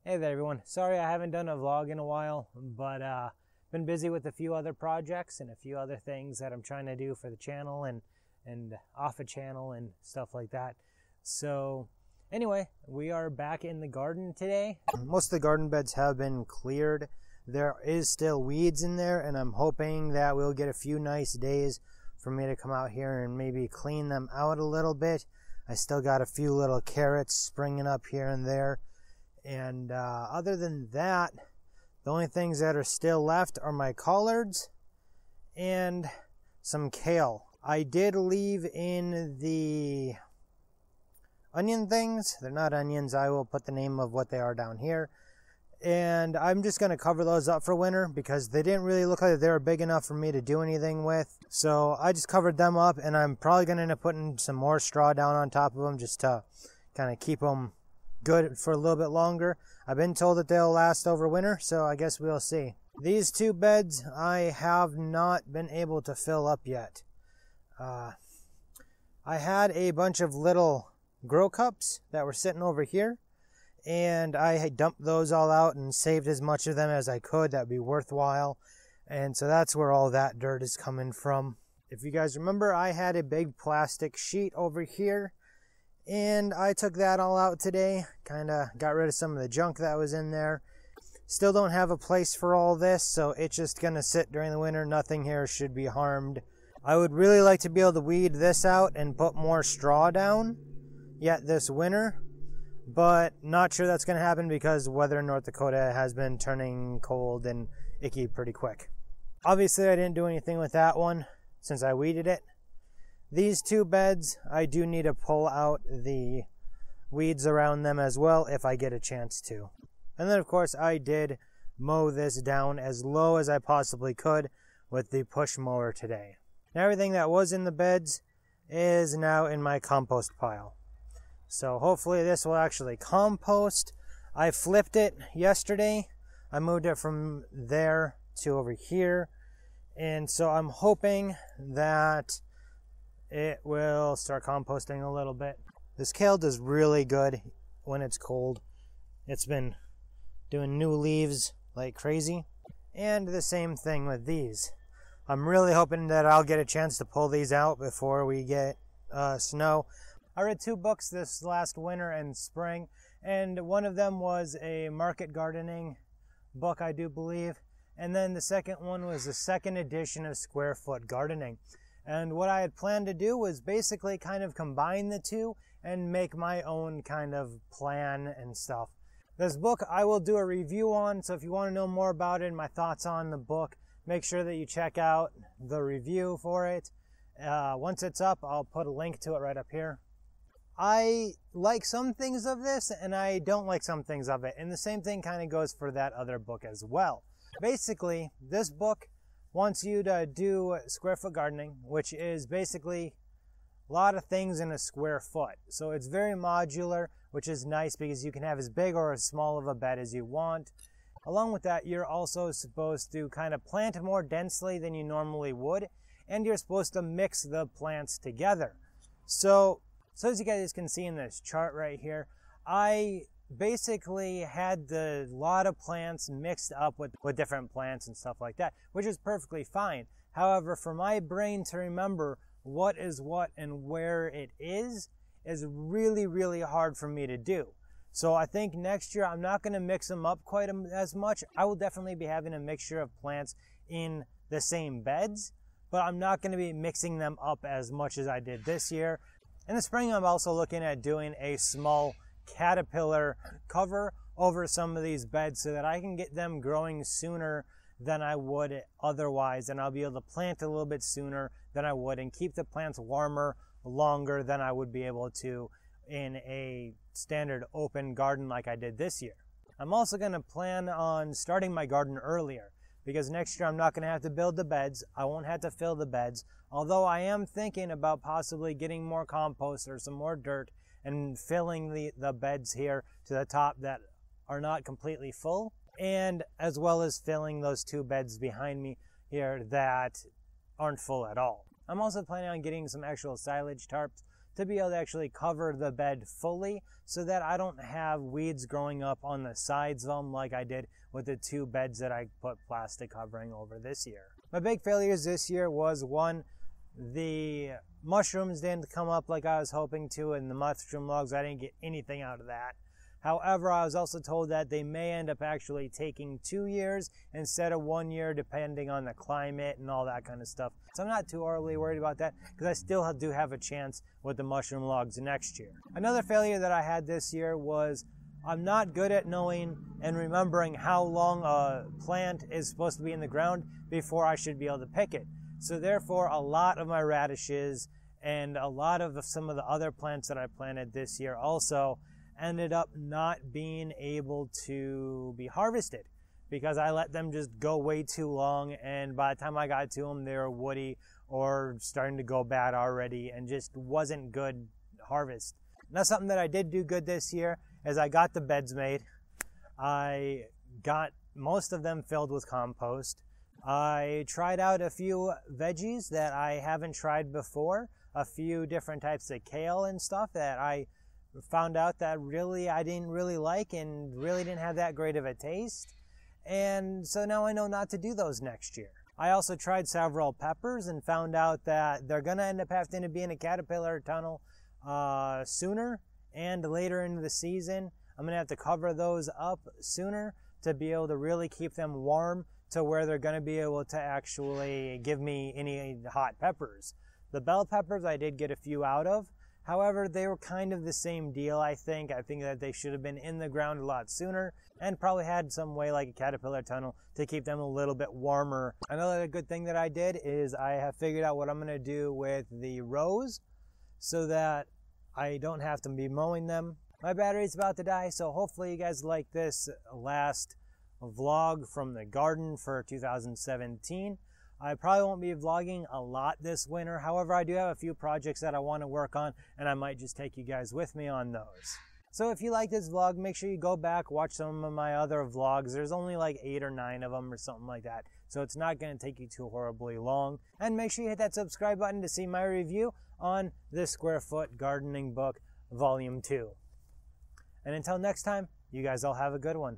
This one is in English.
Hey there everyone. Sorry I haven't done a vlog in a while, but been busy with a few other projects and a few other things that I'm trying to do for the channel and off a channel and stuff like that. So anyway, we are back in the garden today. Most of the garden beds have been cleared. There is still weeds in there, and I'm hoping that we'll get a few nice days for me to come out here and maybe clean them out a little bit. I still got a few little carrots springing up here and there. And other than that, the only things that are still left are my collards and some kale. I did leave in the onion things. They're not onions. I will put the name of what they are down here. And I'm just going to cover those up for winter because they didn't really look like they were big enough for me to do anything with. So I just covered them up, and I'm probably going to end up putting some more straw down on top of them just to kind of keep them good for a little bit longer. I've been told that they'll last over winter, so I guess we'll see. These two beds I have not been able to fill up yet. I had a bunch of little grow cups that were sitting over here, and I had dumped those all out and saved as much of them as I could that would be worthwhile. And so that's where all that dirt is coming from. If you guys remember, I had a big plastic sheet over here, and I took that all out today, kind of got rid of some of the junk that was in there. Still don't have a place for all this, so it's just going to sit during the winter. Nothing here should be harmed. I would really like to be able to weed this out and put more straw down yet this winter, but not sure that's going to happen because weather in North Dakota has been turning cold and icky pretty quick. Obviously, I didn't do anything with that one since I weeded it. These two beds, I do need to pull out the weeds around them as well if I get a chance to. And then, of course, I did mow this down as low as I possibly could with the push mower today. And everything that was in the beds is now in my compost pile. So hopefully this will actually compost. I flipped it yesterday. I moved it from there to over here. And so I'm hoping that it will start composting a little bit. This kale does really good when it's cold. It's been doing new leaves like crazy. And the same thing with these. I'm really hoping that I'll get a chance to pull these out before we get snow. I read 2 books this last winter and spring, and one of them was a market gardening book, I do believe. And then the second one was the second edition of Square Foot Gardening. And what I had planned to do was basically kind of combine the two and make my own kind of plan and stuff. This book I will do a review on, so if you want to know more about it and my thoughts on the book, make sure that you check out the review for it. Once it's up, I'll put a link to it right up here. I like some things of this and I don't like some things of it. And the same thing kind of goes for that other book as well. Basically, this book wants you to do square foot gardening, which is basically a lot of things in a square foot. So it's very modular, which is nice because you can have as big or as small of a bed as you want. Along with that, you're also supposed to kind of plant more densely than you normally would, and you're supposed to mix the plants together. So as you guys can see in this chart right here, I basically had the lot of plants mixed up with different plants and stuff like that, which is perfectly fine. However, for my brain to remember what is what and where it is really, really hard for me to do. So I think next year I'm not going to mix them up quite as much. I will definitely be having a mixture of plants in the same beds, but I'm not going to be mixing them up as much as I did this year. In the spring, I'm also looking at doing a small caterpillar cover over some of these beds so that I can get them growing sooner than I would otherwise, and I'll be able to plant a little bit sooner than I would and keep the plants warmer longer than I would be able to in a standard open garden like I did this year. I'm also going to plan on starting my garden earlier because next year I'm not going to have to build the beds. I won't have to fill the beds, although I am thinking about possibly getting more compost or some more dirt and filling the beds here to the top that are not completely full, and as well as filling those 2 beds behind me here that aren't full at all. I'm also planning on getting some actual silage tarps to be able to actually cover the bed fully so that I don't have weeds growing up on the sides of them like I did with the 2 beds that I put plastic covering over this year. My big failures this year was, one, the mushrooms didn't come up like I was hoping to, and the mushroom logs, I didn't get anything out of that. However, I was also told that they may end up actually taking 2 years instead of 1 year, depending on the climate and all that kind of stuff. So I'm not too horribly worried about that because I still do have a chance with the mushroom logs next year. Another failure that I had this year was I'm not good at knowing and remembering how long a plant is supposed to be in the ground before I should be able to pick it. So therefore, a lot of my radishes and a lot of some of the other plants that I planted this year also ended up not being able to be harvested because I let them just go way too long, and by the time I got to them, they were woody or starting to go bad already and just wasn't good harvest. Now, something that I did do good this year is I got the beds made. I got most of them filled with compost. I tried out a few veggies that I haven't tried before, a few different types of kale and stuff that I found out that I didn't really like and really didn't have that great of a taste. And so now I know not to do those next year. I also tried several peppers and found out that they're going to end up having to be in a caterpillar tunnel sooner and later into the season. I'm going to have to cover those up sooner to be able to really keep them warm to where they're going to be able to actually give me any hot peppers. The bell peppers I did get a few out of. However, they were kind of the same deal, I think. I think that they should have been in the ground a lot sooner and probably had some way like a caterpillar tunnel to keep them a little bit warmer. Another good thing that I did is I have figured out what I'm going to do with the rows so that I don't have to be mowing them. My battery's about to die, so hopefully you guys like this last vlog from the garden for 2017. I probably won't be vlogging a lot this winter. However, I do have a few projects that I want to work on, and I might just take you guys with me on those. So if you like this vlog, make sure you go back, watch some of my other vlogs. There's only like 8 or 9 of them or something like that. So it's not going to take you too horribly long. And make sure you hit that subscribe button to see my review on the Square Foot Gardening Book Volume 2. And until next time, you guys all have a good one.